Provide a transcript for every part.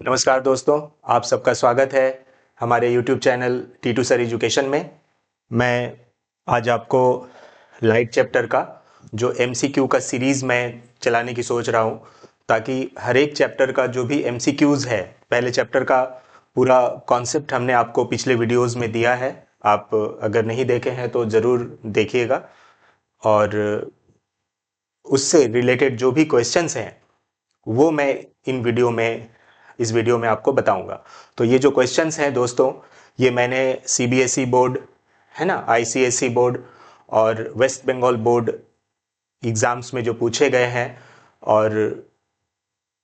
नमस्कार दोस्तों, आप सबका स्वागत है हमारे YouTube channel T2 sir education में। मैं आज आपको लाइट चैप्टर का जो MCQ का सीरीज़ मैं चलाने की सोच रहा हूँ, ताकि हर एक चैप्टर का जो भी MCQs है, पहले चैप्टर का पूरा कॉन्सेप्ट हमने आपको पिछले वीडियोस में दिया है। आप अगर नहीं देखे हैं तो ज़रूर देखिएगा, और उससे रिलेटेड जो भी क्वेश्चंस हैं वो मैं इस वीडियो में आपको बताऊंगा। तो ये जो क्वेश्चंस हैं दोस्तों, ये मैंने CBSE बोर्ड है ना, ICSE बोर्ड और वेस्ट बंगाल बोर्ड एग्ज़ाम्स में जो पूछे गए हैं और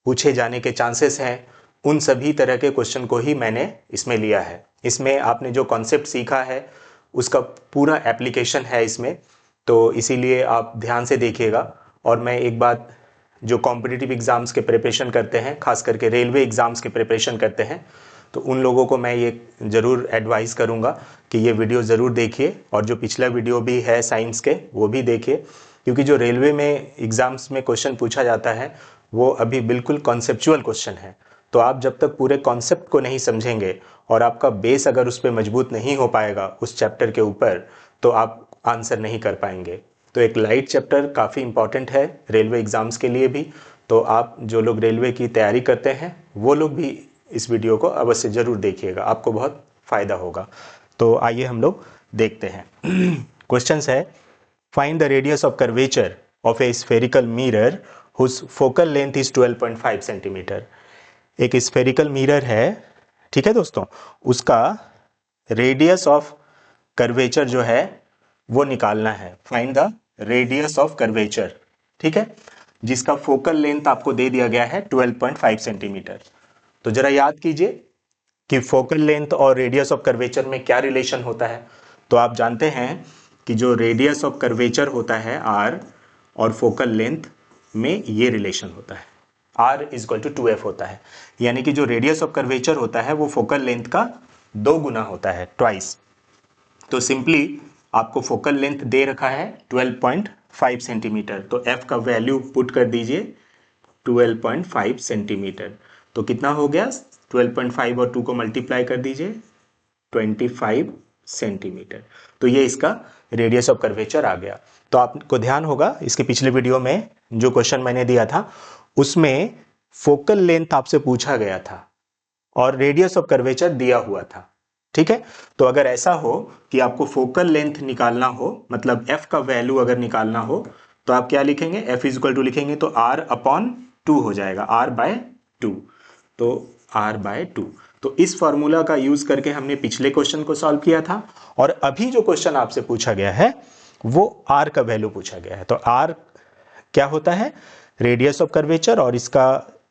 पूछे जाने के चांसेस हैं, उन सभी तरह के क्वेश्चन को ही मैंने इसमें लिया है। इसमें आपने जो कॉन्सेप्ट सीखा है उसका पूरा एप्लीकेशन है इसमें, तो इसीलिए आप ध्यान से देखिएगा। और मैं एक बात, जो कॉम्पिटिटिव एग्ज़ाम्स के प्रिपरेशन करते हैं, खास करके रेलवे एग्ज़ाम्स के प्रिपरेशन करते हैं, तो उन लोगों को मैं ये ज़रूर एडवाइस करूँगा कि ये वीडियो ज़रूर देखिए, और जो पिछला वीडियो भी है साइंस के वो भी देखिए, क्योंकि जो रेलवे में एग्ज़ाम्स में क्वेश्चन पूछा जाता है वो अभी बिल्कुल कॉन्सेप्चुअल क्वेश्चन है। तो आप जब तक पूरे कॉन्सेप्ट को नहीं समझेंगे और आपका बेस अगर उस पर मजबूत नहीं हो पाएगा उस चैप्टर के ऊपर, तो आप आंसर नहीं कर पाएंगे। तो एक लाइट चैप्टर काफ़ी इंपॉर्टेंट है रेलवे एग्ज़ाम्स के लिए भी। तो आप जो लोग रेलवे की तैयारी करते हैं वो लोग भी इस वीडियो को अवश्य ज़रूर देखिएगा, आपको बहुत फ़ायदा होगा। तो आइए हम लोग देखते हैं। क्वेश्चंस है, find the radius of curvature of a spherical mirror whose focal length is 12.5 centimetre. एक स्फेरिकल मिरर है, ठीक है दोस्तों, उसका रेडियस ऑफ कर्वेचर जो है वो निकालना है। Find the radius of curvature, ठीक है, जिसका फोकल लेंथ आपको दे दिया गया है 12.5 सेंटीमीटर। तो जरा याद कीजिए कि फोकल लेंथ और रेडियस ऑफ कर्वेचर में क्या रिलेशन होता है। तो आप जानते हैं कि जो रेडियस ऑफ कर्वेचर होता है r, और फोकल लेंथ में ये रिलेशन होता है, r is equal to 2f होता है। यानी कि जो रेडियस ऑफ कर्वेचर होता है वो फोकल लेंथ का 2 गुना होता है, ट्वाइस। तो सिंपली आपको फोकल लेंथ दे रखा है 12.5 सेंटीमीटर, तो f का वैल्यू पुट कर दीजिए 12.5 सेंटीमीटर। तो कितना हो गया, 12.5 और 2 को मल्टीप्लाई कर दीजिए, 25 सेंटीमीटर। तो ये इसका रेडियस ऑफ कर्वेचर आ गया। तो आपको ध्यान होगा इसके पिछले वीडियो में जो क्वेश्चन मैंने दिया था उसमें फोकल लेंथ आपसे पूछा गया था और रेडियस ऑफ कर्वेचर दिया हुआ था, ठीक है। तो अगर ऐसा हो कि आपको फोकल लेंथ निकालना हो, मतलब f का वैल्यू अगर निकालना हो, तो आप क्या लिखेंगे, f इज इक्वल टू लिखेंगे तो r अपॉन 2 हो जाएगा, r बाय 2। तो r बाय 2, तो इस फॉर्मूला का यूज करके हमने पिछले क्वेश्चन को सॉल्व किया था, और अभी जो क्वेश्चन आपसे पूछा गया है वो r का वैल्यू पूछा गया है। तो r क्या होता है, रेडियस ऑफ कर्वेचर, और इसका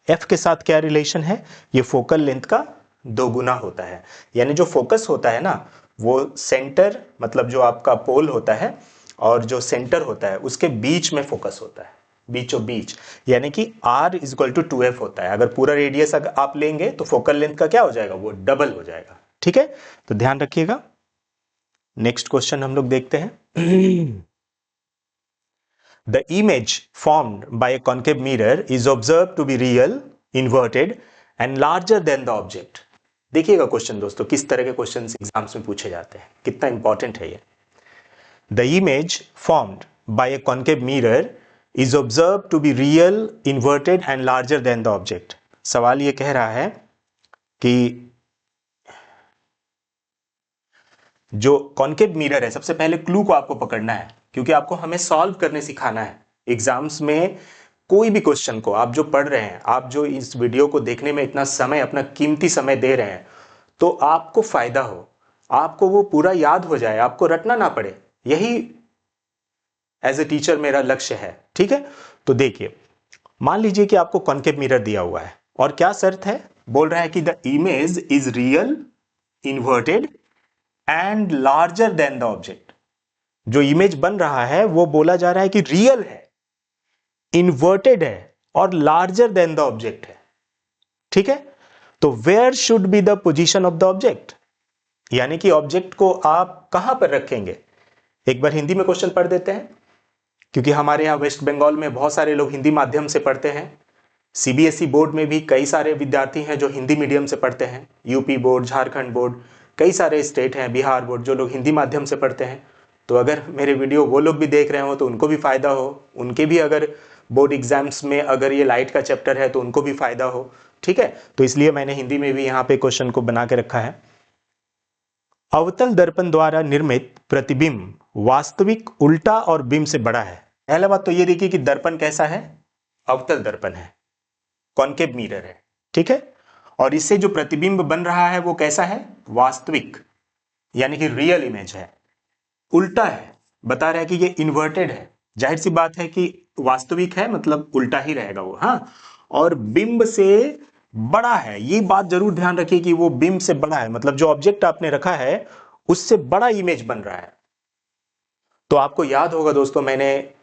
f के साथ क्या रिलेशन है, ये फोकल लेंथ का 2 गुना होता है। यानी जो फोकस होता है ना, वो सेंटर, मतलब जो आपका पोल होता है और जो सेंटर होता है उसके बीच में फोकस होता है, बीचों बीच। यानी कि r is equal to 2f होता है। अगर पूरा रेडियस अगर आप लेंगे तो फोकल लेंथ का क्या हो जाएगा, वो डबल हो जाएगा, ठीक है। तो ध्यान रखिएगा। नेक्स्ट क्वेश्चन हम लोग देखते हैं। The image formed by a concave mirror is observed to be real, inverted and larger than the object. देखिएगा क्वेश्चन दोस्तों, किस तरह के क्वेश्चन एग्जाम्स में पूछे जाते हैं, कितना इंपॉर्टेंट है ये। The image formed by a concave mirror is observed to be real, inverted and larger than the object. सवाल ये कह रहा है कि जो कॉन्केव मिरर है, सबसे पहले क्लू को आपको पकड़ना है, क्योंकि आपको हमें सॉल्व करने सिखाना है। एग्जाम्स में कोई भी क्वेश्चन को आप जो पढ़ रहे हैं, आप जो इस वीडियो को देखने में इतना समय, अपना कीमती समय दे रहे हैं, तो आपको फायदा हो, आपको वो पूरा याद हो जाए, आपको रटना ना पड़े, यही एज ए टीचर मेरा लक्ष्य है, ठीक है। तो देखिए, मान लीजिए कि आपको कॉन्केव मिरर दिया हुआ है और क्या शर्त है, बोल रहा है कि the image is real, inverted and larger than the object. जो इमेज बन रहा है वो बोला जा रहा है कि रियल है, इन्वर्टेड है और लार्जर देन द ऑब्जेक्ट है, ठीक है। तो where should be the position of the object, यानी कि ऑब्जेक्ट को आप कहां पर रखेंगे। एक बार हिंदी में क्वेश्चन पढ़ देते हैं, क्योंकि हमारे यहां वेस्ट बंगाल में बहुत सारे लोग हिंदी माध्यम से पढ़ते हैं, सीबीएसई बोर्ड में भी कई सारे विद्यार्थी हैं जो हिंदी मीडियम से पढ़ते हैं, यूपी बोर्ड, झारखंड बोर्ड, कई सारे स्टेट हैं, बिहार बोर्ड, जो लोग हिंदी माध्यम से पढ़ते हैं। तो अगर मेरे वीडियो वो लोग भी देख रहे हो तो उनको भी फ़ायदा हो, उनके भी अगर बोर्ड एग्जाम्स में अगर ये लाइट का चैप्टर है तो उनको भी फ़ायदा हो। ठीक है, तो इसलिए मैंने हिंदी में भी यहाँ पे क्वेश्चन को बना के रखा है। अवतल दर्पण द्वारा निर्मित प्रतिबिंब वास्तविक, उल्टा और बिंब से बड़ा है। पहला बात तो ये देखिए कि दर्पण कैसा है, अवतल दर्पण है, कॉनकेव मिरर है। ठीक है, और इससे जो प्रतिबिंब बन रहा है वो कैसा है, वास्तविक, यानी कि रियल इमेज है। उल्टा है, बता रहा है कि ये इन्वर्टेड है, जाहिर सी बात है कि वास्तविक है मतलब उल्टा ही रहेगा वो। हाँ, और बिंब से बड़ा है, ये बात जरूर ध्यान रखिए कि वो बिंब से बड़ा है, मतलब जो ऑब्जेक्ट आपने रखा है उससे बड़ा इमेज बन रहा है। तो आपको याद होगा दोस्तों, मैंने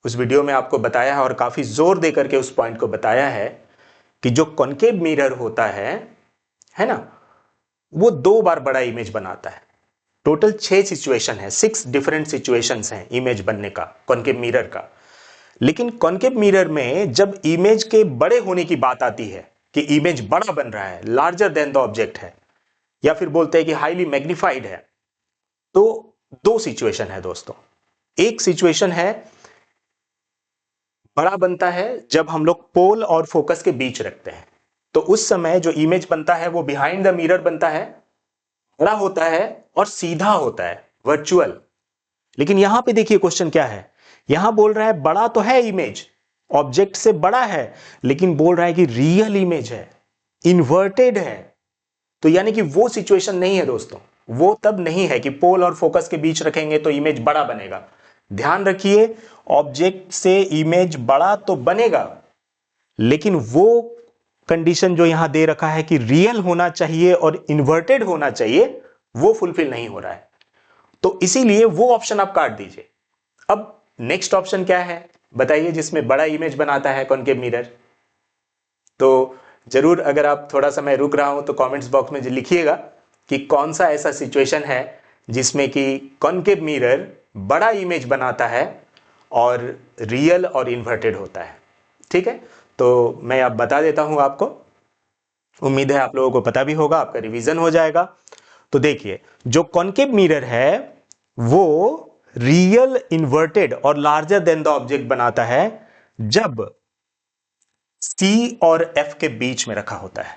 उस वीडियो में आपको बताया है और काफी जोर दे करके उस पॉइंट को बताया है कि जो कॉनकेव मिरर होता है ना, वो 2 बार बड़ा इमेज बनाता है। टोटल 6 सिचुएशन है, 6 डिफरेंट सिचुएशंस हैं इमेज बनने का कॉनकेव मिरर का। लेकिन कॉनकेव मिरर में जब इमेज के बड़े होने की बात आती है कि इमेज बड़ा बन रहा है, लार्जर देन द ऑब्जेक्ट है, या फिर बोलते हैं कि हाईली मैग्निफाइड है, तो 2 सिचुएशन है दोस्तों। एक सिचुएशन है बड़ा बनता है जब हम लोग पोल और फोकस के बीच रखते हैं, तो उस समय जो इमेज बनता है वो बिहाइंड द मिरर बनता है, बड़ा होता है और सीधा होता है, वर्चुअल। लेकिन यहां पे देखिए क्वेश्चन क्या है, यहां बोल रहा है बड़ा तो है इमेज, ऑब्जेक्ट से बड़ा है, लेकिन बोल रहा है कि रियल इमेज है, इन्वर्टेड है। तो यानी कि वो सिचुएशन नहीं है दोस्तों, वो तब नहीं है कि पोल और फोकस के बीच रखेंगे तो इमेज बड़ा बनेगा। ध्यान रखिए, ऑब्जेक्ट से इमेज बड़ा तो बनेगा, लेकिन वो कंडीशन जो यहां दे रखा है कि रियल होना चाहिए और इन्वर्टेड होना चाहिए, वो फुलफिल नहीं हो रहा है। तो इसीलिए वो ऑप्शन आप काट दीजिए। अब नेक्स्ट ऑप्शन क्या है बताइए, जिसमें बड़ा इमेज बनाता है कॉनकेव मिरर। तो जरूर अगर आप थोड़ा समय रुक रहा हूं तो कमेंट्स बॉक्स में लिखिएगा कि कौन सा ऐसा सिचुएशन है जिसमें कि कॉनकेव मिरर बड़ा इमेज बनाता है और रियल और इन्वर्टेड होता है। ठीक है, तो मैं अब बता देता हूं आपको, उम्मीद है आप लोगों को पता भी होगा, आपका रिवीजन हो जाएगा। तो देखिए, जो कॉनकेव मिरर है वो रियल, इन्वर्टेड और लार्जर देन द ऑब्जेक्ट बनाता है जब C और F के बीच में रखा होता है,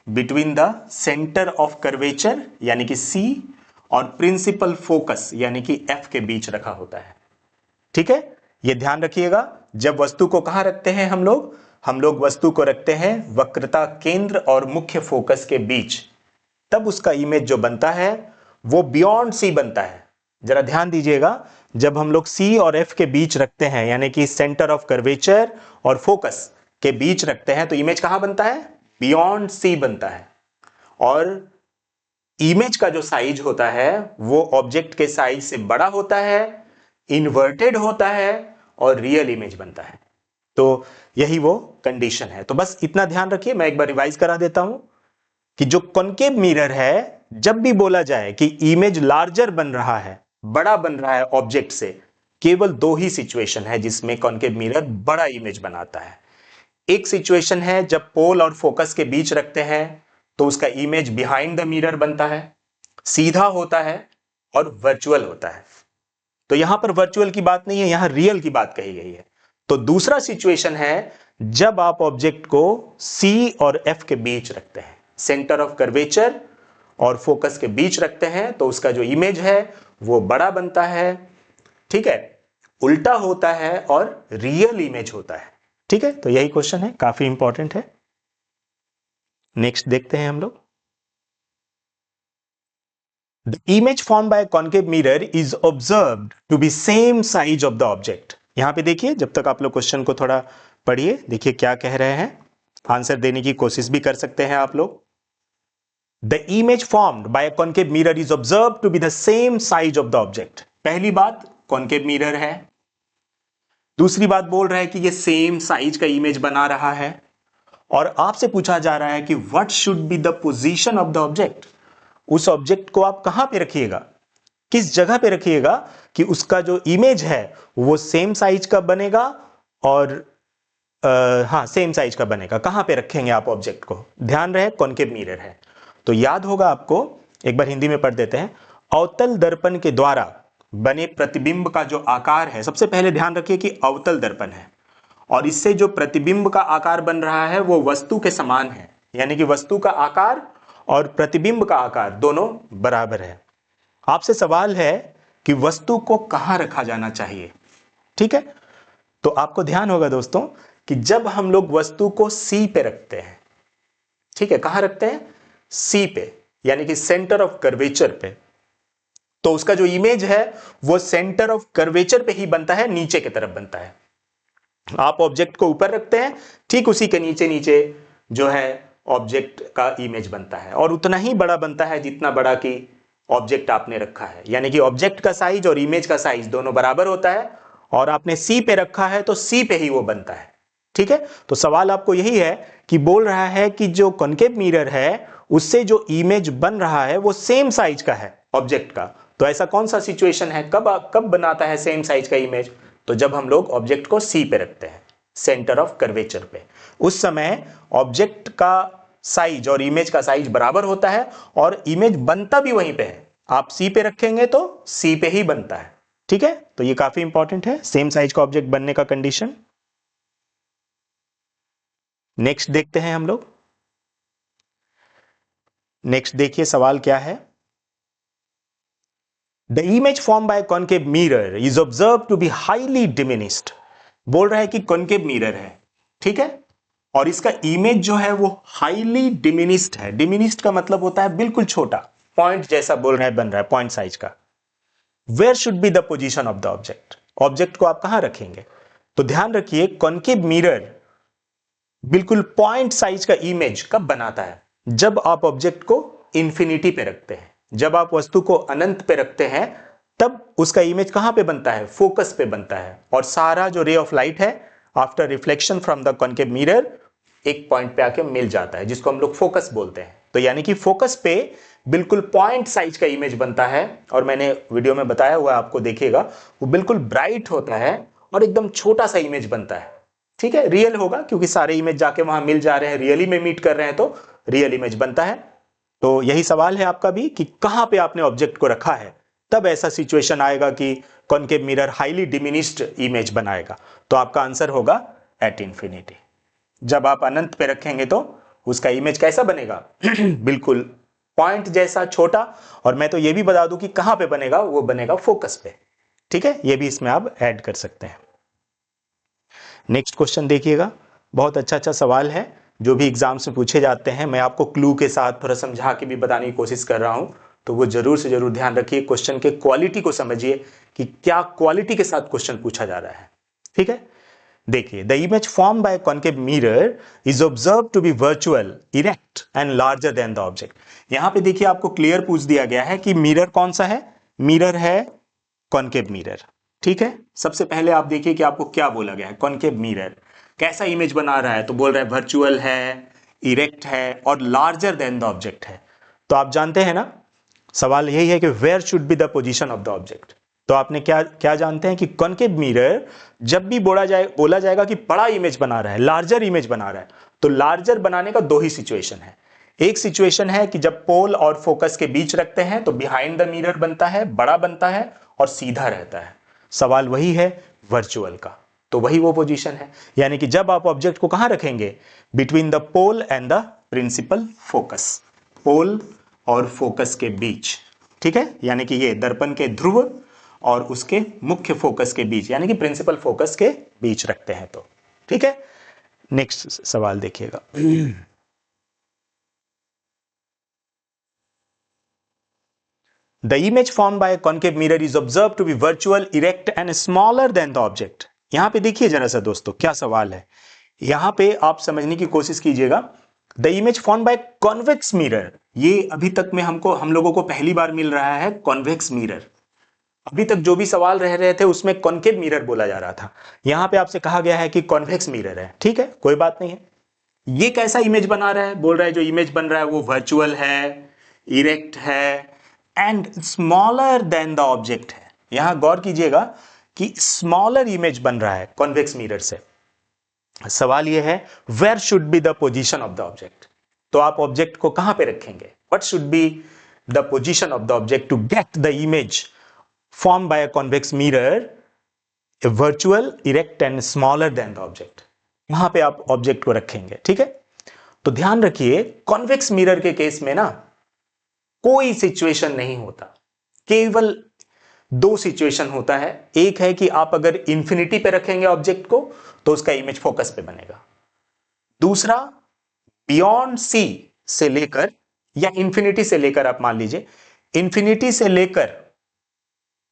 between the centre of curvature यानी कि C और प्रिंसिपल फोकस यानी कि F के बीच रखा होता है। ठीक है, यह ध्यान रखिएगा। जब वस्तु को कहां रखते हैं हम लोग वस्तु को रखते हैं वक्रता केंद्र और मुख्य फोकस के बीच, तब उसका इमेज जो बनता है वो बियॉन्ड C बनता है। जरा ध्यान दीजिएगा, जब हम लोग C और F के बीच रखते हैं यानी कि सेंटर ऑफ कर्वेचर और फोकस के बीच रखते हैं, तो इमेज कहां बनता है, बियॉन्ड C बनता है। और इमेज का जो साइज होता है वो ऑब्जेक्ट के साइज से बड़ा होता है, इन्वर्टेड होता है और रियल इमेज बनता है। तो यही वो कंडीशन है। तो बस इतना ध्यान रखिए, मैं एक बार रिवाइज करा देता हूं कि जो कॉनकेव मिरर है, जब भी बोला जाए कि इमेज लार्जर बन रहा है, बड़ा बन रहा है ऑब्जेक्ट से, केवल 2 ही सिचुएशन है जिसमें कॉनकेव मिरर बड़ा इमेज बनाता है। एक सिचुएशन है जब पोल और फोकस के बीच रखते हैं तो उसका इमेज बिहाइंड द मिरर बनता है, सीधा होता है और वर्चुअल होता है। तो यहां पर वर्चुअल की बात नहीं है, यहां रियल की बात कही गई है। तो दूसरा सिचुएशन है जब आप ऑब्जेक्ट को C और F के बीच रखते हैं, सेंटर ऑफ कर्वेचर और फोकस के बीच रखते हैं, तो उसका जो इमेज है वो बड़ा बनता है। ठीक है, उल्टा होता है और रियल इमेज होता है। ठीक है, तो यही क्वेश्चन है, काफी इंपॉर्टेंट है। नेक्स्ट देखते हैं हम लोग। The image formed by a concave mirror is observed to be same size of the object. यहां पे देखिए, जब तक आप लोग क्वेश्चन को थोड़ा पढ़िए, देखिए क्या कह रहे हैं, आंसर देने की कोशिश भी कर सकते हैं आप लोग। The image formed by a concave mirror is observed to be the same size of the object. पहली बात, कॉनकेव मिरर है। दूसरी बात बोल रहा है कि ये सेम साइज का इमेज बना रहा है, और आपसे पूछा जा रहा है कि what should be the position of the object. उस ऑब्जेक्ट को आप कहां पे रखिएगा, किस जगह पे रखिएगा कि उसका जो इमेज है वो सेम साइज का बनेगा और हाँ सेम साइज का बनेगा। कहाँ पे रखेंगे आप ऑब्जेक्ट को, ध्यान रहे कॉनकेव मिरर है तो याद होगा आपको, एक बार हिंदी में पढ़ देते हैं। अवतल दर्पण के द्वारा बने प्रतिबिंब का जो आकार है, सबसे पहले ध्यान रखिए कि अवतल दर्पण है और इससे जो प्रतिबिंब का आकार बन रहा है वो वस्तु के समान है, यानी कि वस्तु का आकार और प्रतिबिंब का आकार दोनों बराबर है। आपसे सवाल है कि वस्तु को कहां रखा जाना चाहिए, ठीक है। तो आपको ध्यान होगा दोस्तों कि जब हम लोग वस्तु को सी पे रखते हैं, ठीक है, कहां रखते हैं, सी पे, यानी कि सेंटर ऑफ कर्वेचर पे, तो उसका जो इमेज है वो सेंटर ऑफ कर्वेचर पे ही बनता है, नीचे की तरफ बनता है। आप ऑब्जेक्ट को ऊपर रखते हैं, ठीक उसी के नीचे नीचे जो है ऑब्जेक्ट का इमेज बनता है और उतना ही बड़ा बनता है जितना बड़ा कि ऑब्जेक्ट आपने रखा है, यानी कि ऑब्जेक्ट का साइज और इमेज का साइज दोनों बराबर होता है और आपने सी पे रखा है तो सी पे ही वो बनता है, ठीक है। तो सवाल आपको यही है कि बोल रहा है कि जो कॉनकेव मिरर है उससे जो इमेज बन रहा है वो सेम साइज का है ऑब्जेक्ट का। तो ऐसा कौन सा सिचुएशन है, कब बनाता है सेम साइज का इमेज, तो जब हम लोग ऑब्जेक्ट को सी पे रखते हैं, सेंटर ऑफ कर्वेचर पे, उस समय ऑब्जेक्ट का साइज और इमेज का साइज बराबर होता है और इमेज बनता भी वहीं पे है। आप सी पे रखेंगे तो सी पे ही बनता है, ठीक है। तो ये काफी इंपॉर्टेंट है, सेम साइज का ऑब्जेक्ट बनने का कंडीशन। नेक्स्ट देखते हैं हम लोग। नेक्स्ट देखिए सवाल क्या है। The image form by concave mirror is observe to be highly diminished. बोल रहा है कि कॉनकेव मिरर है, ठीक है, और इसका इमेज जो है वो हाईली डिमिनिस्ड है। डिमिनिस्ड का मतलब होता है बिल्कुल छोटा, पॉइंट जैसा बोल रहा है, बन रहा है पॉइंट साइज का। Where should be the position of the object, object को आप कहां रखेंगे, तो ध्यान रखिए कॉनकेव मिरर बिल्कुल पॉइंट साइज का इमेज कब बनाता है, जब आप ऑब्जेक्ट को इंफिनिटी पे रखते हैं, जब आप वस्तु को अनंत पे रखते हैं तब उसका इमेज कहां पे बनता है, फोकस पे बनता है और सारा जो रे ऑफ लाइट है after reflection from the concave mirror एक पॉइंट पे आके मिल जाता है, जिसको हम लोग फोकस बोलते हैं। तो यानी कि फोकस पे बिल्कुल पॉइंट साइज का इमेज बनता है और मैंने वीडियो में बताया हुआ आपको देखिएगा, वो बिल्कुल ब्राइट होता है और एकदम छोटा सा इमेज बनता है, ठीक है। रियल होगा क्योंकि सारे इमेज जाके वहां मिल जा रहे हैं, रियली में मीट कर रहे हैं तो रियल इमेज बनता है। तो यही सवाल है आपका भी कि कहां पे आपने ऑब्जेक्ट को रखा है, तब ऐसा सिचुएशन आएगा कि concave mirror highly diminished image बनाएगा। तो आपका आंसर होगा एट इंफिनिटी। जब आप अनंत पे रखेंगे तो उसका इमेज कैसा बनेगा बिल्कुल पॉइंट जैसा छोटा, और मैं तो ये भी बता दूं कि कहां पे बनेगा, वो बनेगा फोकस पे, ठीक है। ये भी इसमें आप ऐड कर सकते हैं। नेक्स्ट क्वेश्चन देखिएगा, बहुत अच्छा सवाल है, जो भी एग्जाम्स में पूछे जाते हैं मैं आपको क्लू के साथ थोड़ा समझा के भी बताने की कोशिश कर रहा हूं, तो वो जरूर से जरूर ध्यान रखिए, क्वेश्चन के क्वालिटी को समझिए कि क्या क्वालिटी के साथ क्वेश्चन पूछा जा रहा है, ठीक है। देखिए, the image form by concave mirror is observe to be virtual, erect and larger than the object. यहां पे देखिए आपको क्लियर पूछ दिया गया है कि मिरर कौन सा है, मिरर है कॉनकेव मिरर, ठीक है। सबसे पहले आप देखिए कि आपको क्या बोला गया है, कॉनकेव मिरर कैसा इमेज बना रहा है, तो बोल रहा है वर्चुअल है, इरेक्ट है और लार्जर देन द ऑब्जेक्ट है। तो आप जानते हैं ना, सवाल यही है कि where should be the position of the object. तो आपने क्या क्या जानते हैं कि कॉनकेव मिरर जब भी बोला जाएगा कि बड़ा इमेज बना रहा है, लार्जर इमेज बना रहा है, तो लार्जर बनाने का दो ही सिचुएशन है। एक सिचुएशन है कि जब पोल और फोकस के बीच रखते हैं तो बिहाइंड द मिरर बनता है, बड़ा बनता है और सीधा रहता है। सवाल वही है वर्चुअल का, तो वही वो पोजीशन है, यानी कि जब आप ऑब्जेक्ट को कहां रखेंगे, between the pole and the principal focus, pole और फोकस के बीच, ठीक है। यानी कि ये दर्पण के ध्रुव और उसके मुख्य फोकस के बीच, यानी कि प्रिंसिपल फोकस के बीच रखते हैं, तो ठीक है। नेक्स्ट सवाल देखिएगा। The image form by concave mirror is observe to be virtual, erect and smaller than the object. यहां पे देखिए जरा सा दोस्तों क्या सवाल है, यहां पे आप समझने की कोशिश कीजिएगा। The image form by convex mirror, ये अभी तक में हम लोगों को पहली बार मिल रहा है कॉन्वेक्स मिरर। अभी तक जो भी सवाल रह रहे थे उसमें कॉनकेव मिरर बोला जा रहा था, यहां पे आपसे कहा गया है कि कॉन्वेक्स मिरर है, ठीक है, कोई बात नहीं है। ये कैसा इमेज बना रहा है, बोल रहा है जो इमेज बन रहा है वो वर्चुअल है, इरेक्ट है and smaller than the object है। यहां गौर कीजिएगा कि स्मॉलर इमेज बन रहा है कॉन्वेक्स मिरर से, सवाल यह है where should be the position of the object. तो आप ऑब्जेक्ट को कहां पे रखेंगे? What should be the position of the object to get the image form by a convex mirror virtual, erect and smaller than the object. वहां पे आप object को रखेंगे, ठीक है। तो ध्यान रखिए कॉन्वेक्स मिरर के केस में ना कोई सिचुएशन नहीं होता, केवल दो सिचुएशन होता है। एक है कि आप अगर इंफिनिटी पे रखेंगे ऑब्जेक्ट को तो उसका इमेज फोकस पे बनेगा। दूसरा, बियॉन्ड सी से लेकर या इंफिनिटी से लेकर, आप मान लीजिए इंफिनिटी से लेकर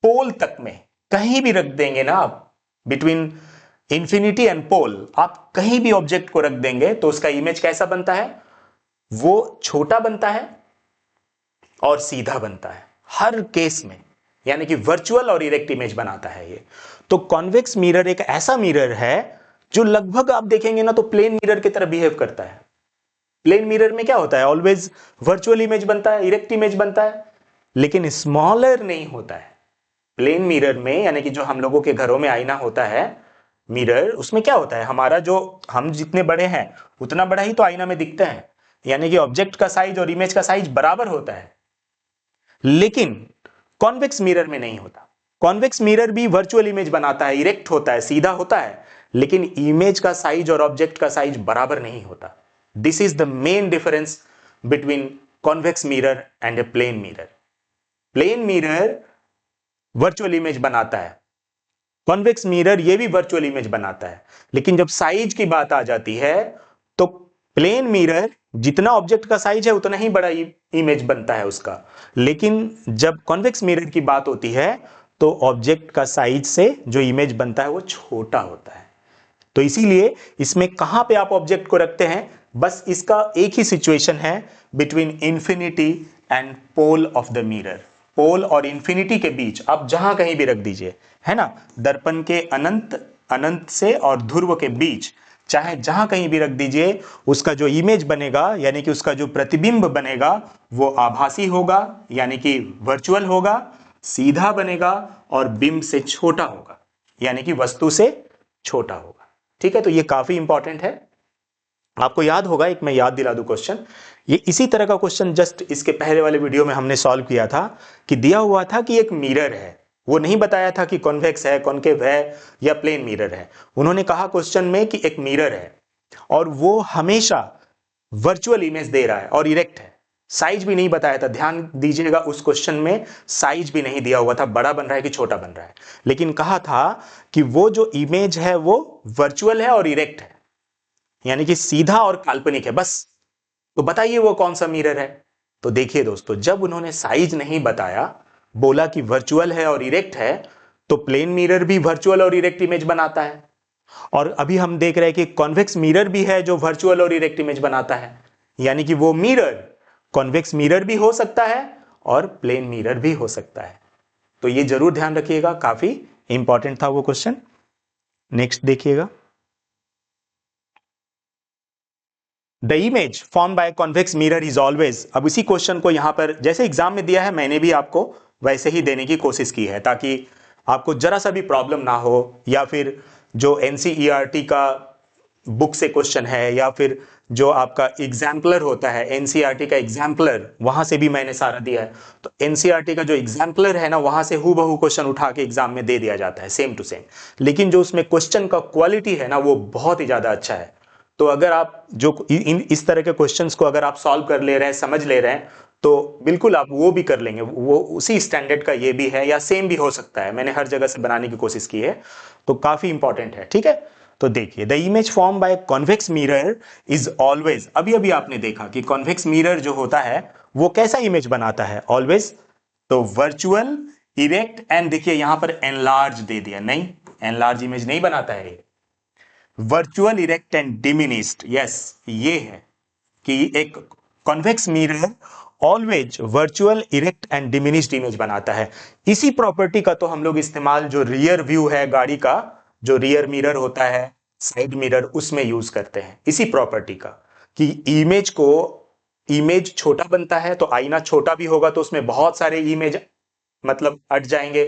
पोल तक में कहीं भी रख देंगे ना आप, बिटवीन इंफिनिटी एंड पोल आप कहीं भी ऑब्जेक्ट को रख देंगे तो उसका इमेज कैसा बनता है? वो छोटा बनता है और सीधा बनता है हर केस में, यानी कि वर्चुअल और इरेक्ट इमेज बनाता है ये। तो कॉन्वेक्स मिरर एक ऐसा मिरर है जो लगभग आप देखेंगे ना तो प्लेन मिरर की तरह बिहेव करता है। प्लेन मिरर में क्या होता है? ऑलवेज वर्चुअल इमेज बनता है, इरेक्ट इमेज बनता है, लेकिन स्मॉलर नहीं होता है। प्लेन मिरर में, यानी कि जो हम लोगों के घरों में आईना होता है मिरर, उसमें क्या होता है, हमारा जो हम जितने बड़े हैं उतना बड़ा ही तो आईना में दिखते हैं, यानी कि ऑब्जेक्ट का साइज और इमेज का साइज बराबर होता है। लेकिन कॉन्वेक्स मिरर में नहीं होता। कॉन्वेक्स मिरर भी वर्चुअल इमेज बनाता है, इरेक्ट होता है, सीधा होता है, लेकिन इमेज का साइज और ऑब्जेक्ट का साइज बराबर नहीं होता। This is the main difference between convex mirror and a plane mirror. Plane mirror virtual image बनाता है, कॉन्वेक्स मिरर ये भी वर्चुअल इमेज बनाता है, लेकिन जब साइज की बात आ जाती है तो प्लेन मिरर जितना ऑब्जेक्ट का साइज है उतना ही बड़ा इमेज बनता है उसका, लेकिन जब कॉन्वेक्स मिरर की बात होती है तो ऑब्जेक्ट का साइज से जो इमेज बनता है वो छोटा होता है। तो इसीलिए इसमें कहां पे आप ऑब्जेक्ट को रखते हैं, बस इसका एक ही सिचुएशन है between infinity and pole of the mirror. Pole और इंफिनिटी के बीच आप जहां कहीं भी रख दीजिए, है ना, दर्पण के अनंत अनंत से और ध्रुव के बीच चाहे जहां कहीं भी रख दीजिए, उसका जो इमेज बनेगा यानी कि उसका जो प्रतिबिंब बनेगा वो आभासी होगा, यानी कि वर्चुअल होगा, सीधा बनेगा और बिंब से छोटा होगा, यानी कि वस्तु से छोटा होगा। ठीक है, तो ये काफी इंपॉर्टेंट है। आपको याद होगा, एक मैं याद दिला दूं क्वेश्चन, ये इसी तरह का क्वेश्चन जस्ट इसके पहले वाले वीडियो में हमने सॉल्व किया था कि दिया हुआ था कि एक मिरर है, वो नहीं बताया था कि कॉन्वेक्स है, कॉन्केव है या प्लेन मिरर है। उन्होंने कहा क्वेश्चन में कि एक मिरर है और वो हमेशा वर्चुअल इमेज दे रहा है और इरेक्ट है। साइज भी नहीं बताया था, ध्यान दीजिएगा उस क्वेश्चन में साइज भी नहीं दिया हुआ था, बड़ा बन रहा है कि छोटा बन रहा है, लेकिन कहा था कि वो जो इमेज है वो वर्चुअल है और इरेक्ट है, यानी कि सीधा और काल्पनिक है बस। तो बताइए वो कौन सा मिरर है? तो देखिए दोस्तों, जब उन्होंने साइज नहीं बताया, बोला कि वर्चुअल है और इरेक्ट है, तो प्लेन मिरर भी वर्चुअल और इरेक्ट इमेज बनाता है। और अभी हम देख रहे हैं कि कॉन्वेक्स मिरर भी है जो वर्चुअल और इरेक्ट इमेज बनाता है, यानी कि वो मिरर कॉन्वेक्स मिरर भी हो सकता है और प्लेन मिरर भी हो सकता है। तो ये जरूर ध्यान रखिएगा, काफी इंपॉर्टेंट था वो क्वेश्चन। नेक्स्ट देखिएगा, the image form by convex mirror is always. अब इसी क्वेश्चन को यहां पर जैसे एग्जाम में दिया है मैंने भी आपको वैसे ही देने की कोशिश की है, ताकि आपको जरा सा भी प्रॉब्लम ना हो, या फिर जो एनसीईआरटी का बुक से क्वेश्चन है या फिर जो आपका एग्जाम्पलर होता है एनसीईआरटी का एग्जाम्पलर, वहां से भी मैंने सारा दिया है। तो एनसीईआरटी का जो एग्जाम्पलर है ना, वहां से हूबहू क्वेश्चन उठा के एग्जाम में दे दिया जाता है सेम टू सेम, लेकिन जो उसमें क्वेश्चन का क्वालिटी है ना वो बहुत ही ज्यादा अच्छा है। तो अगर आप जो इस तरह के क्वेश्चंस को अगर आप सॉल्व कर ले रहे हैं, समझ ले रहे हैं, तो बिल्कुल आप वो भी कर लेंगे, वो उसी स्टैंडर्ड का ये भी है या सेम भी हो सकता है, मैंने हर जगह से बनाने की कोशिश की है, तो काफी इंपॉर्टेंट है। ठीक है, तो देखिए, the image form by convex mirror is always, अभी अभी आपने देखा कि कॉन्वेक्स मिरर जो होता है वो कैसा इमेज बनाता है? ऑलवेज। तो वर्चुअल, इरेक्ट एंड देखिए यहां पर एनलार्ज दे दिया, नहीं एनलार्ज इमेज नहीं बनाता है, virtual, erect and diminished. Yes, ये है कि एक convex mirror always virtual, erect and diminished image बनाता है। इसी प्रॉपर्टी का तो हम लोग इस्तेमाल जो रियर व्यू है गाड़ी का, जो रियर मिरर होता है, साइड मिरर, उसमें यूज करते हैं इसी प्रॉपर्टी का, कि इमेज छोटा बनता है तो आईना छोटा भी होगा तो उसमें बहुत सारे इमेज मतलब अट जाएंगे,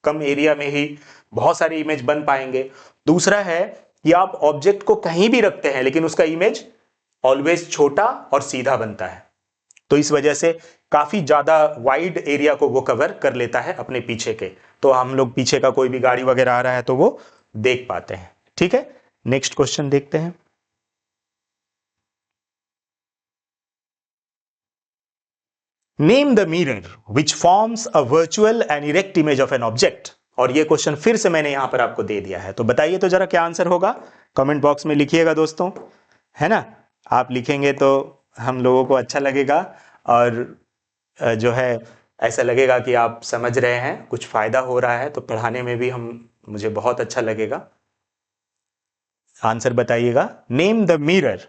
कम एरिया में ही बहुत सारे इमेज बन पाएंगे। दूसरा है कि आप ऑब्जेक्ट को कहीं भी रखते हैं लेकिन उसका इमेज ऑलवेज छोटा और सीधा बनता है। तो इस वजह से काफी ज्यादा वाइड एरिया को वो कवर कर लेता है अपने पीछे के, तो हम लोग पीछे का कोई भी गाड़ी वगैरह आ रहा है तो वो देख पाते हैं। ठीक है, नेक्स्ट क्वेश्चन देखते हैं। Name the mirror which forms a virtual and erect image of an object. और ये क्वेश्चन फिर से मैंने यहां पर आपको दे दिया है, तो बताइए तो जरा क्या आंसर होगा, कमेंट बॉक्स में लिखिएगा दोस्तों, है ना। आप लिखेंगे तो हम लोगों को अच्छा लगेगा और जो है ऐसा लगेगा कि आप समझ रहे हैं, कुछ फायदा हो रहा है, तो पढ़ाने में भी मुझे बहुत अच्छा लगेगा। आंसर बताइएगा। Name the mirror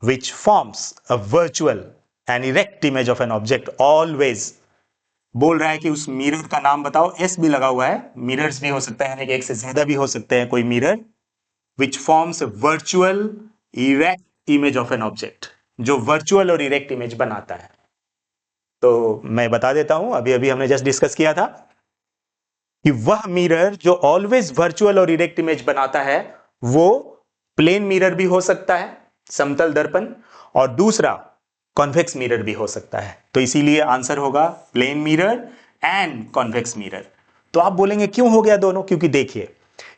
which forms a virtual and erect image of an object always. बोल रहा है कि उस मिरर का नाम बताओ, एस भी लगा हुआ है, मिरर्स भी हो सकता है, यानी कि एक से ज्यादा भी हो सकते हैं कोई mirror, which forms virtual erect image of an object, जो वर्चुअल और इरेक्ट इमेज बनाता है। तो मैं बता देता हूं, अभी अभी हमने जस्ट डिस्कस किया था कि वह मिरर जो ऑलवेज वर्चुअल और इरेक्ट इमेज बनाता है वो प्लेन मिरर भी हो सकता है, समतल दर्पण, और दूसरा कॉन्वेक्स मिरर भी हो सकता है। तो इसीलिए आंसर होगा plane mirror and convex mirror. तो आप बोलेंगे क्यों हो गया दोनों, क्योंकि देखिए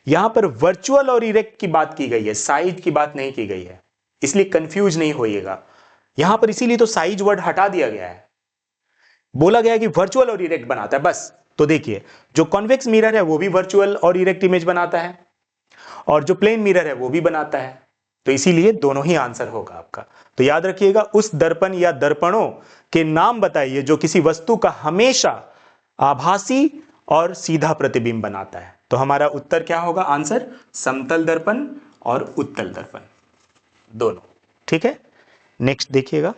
यहां पर वर्चुअल और इरेक्ट की बात की गई है, साइज की बात नहीं की गई है, इसलिए कंफ्यूज नहीं होइएगा यहां पर, इसीलिए तो साइज वर्ड हटा दिया गया है, बोला गया है कि वर्चुअल और इरेक्ट बनाता है बस। तो देखिए जो कॉन्वेक्स मिरर है वो भी वर्चुअल और इरेक्ट इमेज बनाता है, और जो प्लेन मिरर है वो भी बनाता है, तो इसीलिए दोनों ही आंसर होगा आपका। तो याद रखिएगा, उस दर्पण या दर्पणों के नाम बताइए जो किसी वस्तु का हमेशा आभासी और सीधा प्रतिबिंब बनाता है। तो हमारा उत्तर क्या होगा, आंसर समतल दर्पण और उत्तल दर्पण दोनों। ठीक है, नेक्स्ट देखिएगा।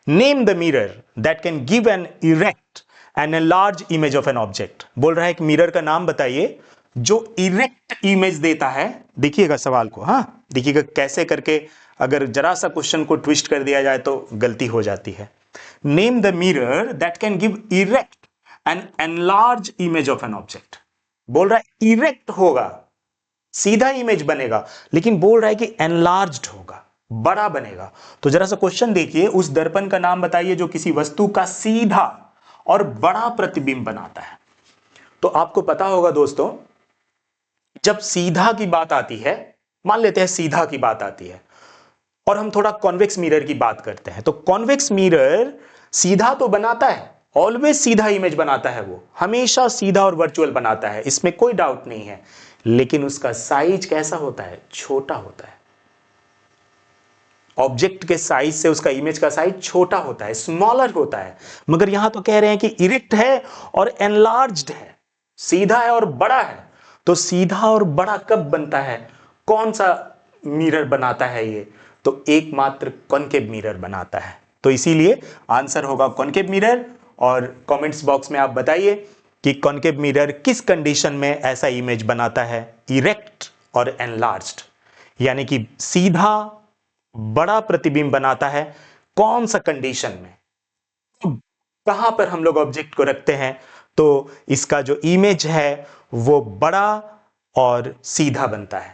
Name the mirror that can give an erect and a large image of an object. बोल रहा है कि मिरर का नाम बताइए जो इरेक्ट इमेज देता है। देखिएगा सवाल को, हाँ देखिएगा कैसे करके, अगर जरा सा क्वेश्चन को ट्विस्ट कर दिया जाए तो गलती हो जाती है। Name the mirror that can give erect and enlarge image of an object. बोल रहा है इरेक्ट होगा, सीधा इमेज बनेगा, लेकिन बोल रहा है कि एनलार्ज्ड होगा, बड़ा बनेगा। तो जरा सा क्वेश्चन देखिए, उस दर्पण का नाम बताइए जो किसी वस्तु का सीधा और बड़ा प्रतिबिंब बनाता है। तो आपको पता होगा दोस्तों, जब सीधा की बात आती है, मान लेते हैं सीधा की बात आती है, और हम थोड़ा कॉन्वेक्स मिरर की बात करते हैं, तो कॉन्वेक्स मिरर सीधा तो बनाता है, ऑलवेज सीधा इमेज बनाता है, वो हमेशा सीधा और वर्चुअल बनाता है, इसमें कोई डाउट नहीं है, लेकिन उसका साइज कैसा होता है, छोटा होता है। ऑब्जेक्ट के साइज से उसका इमेज का साइज छोटा होता है, स्मॉलर होता है। मगर यहां तो कह रहे हैं कि इरेक्ट है और एनलार्ज्ड है, सीधा है और बड़ा है। तो सीधा और बड़ा कब बनता है, कौन सा मिरर बनाता है ये, तो एकमात्र कॉनकेव मिरर बनाता है। तो इसीलिए आंसर होगा कॉनकेव मिरर। और कमेंट्स बॉक्स में आप बताइए कि कॉनकेव मिरर किस कंडीशन में ऐसा इमेज बनाता है, इरेक्ट और एनलार्ज्ड, यानी कि सीधा बड़ा प्रतिबिंब बनाता है, कौन सा कंडीशन में, कहां पर हम लोग ऑब्जेक्ट को रखते हैं तो इसका जो इमेज है वो बड़ा और सीधा बनता है।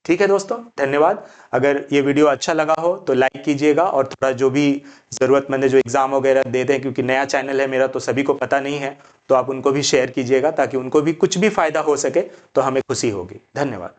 ठीक है दोस्तों, धन्यवाद। अगर ये वीडियो अच्छा लगा हो तो लाइक कीजिएगा, और थोड़ा जो भी जरूरतमंद है जो एग्जाम वगैरह दे दें, क्योंकि नया चैनल है मेरा तो सभी को पता नहीं है, तो आप उनको भी शेयर कीजिएगा ताकि उनको भी कुछ भी फायदा हो सके, तो हमें खुशी होगी। धन्यवाद।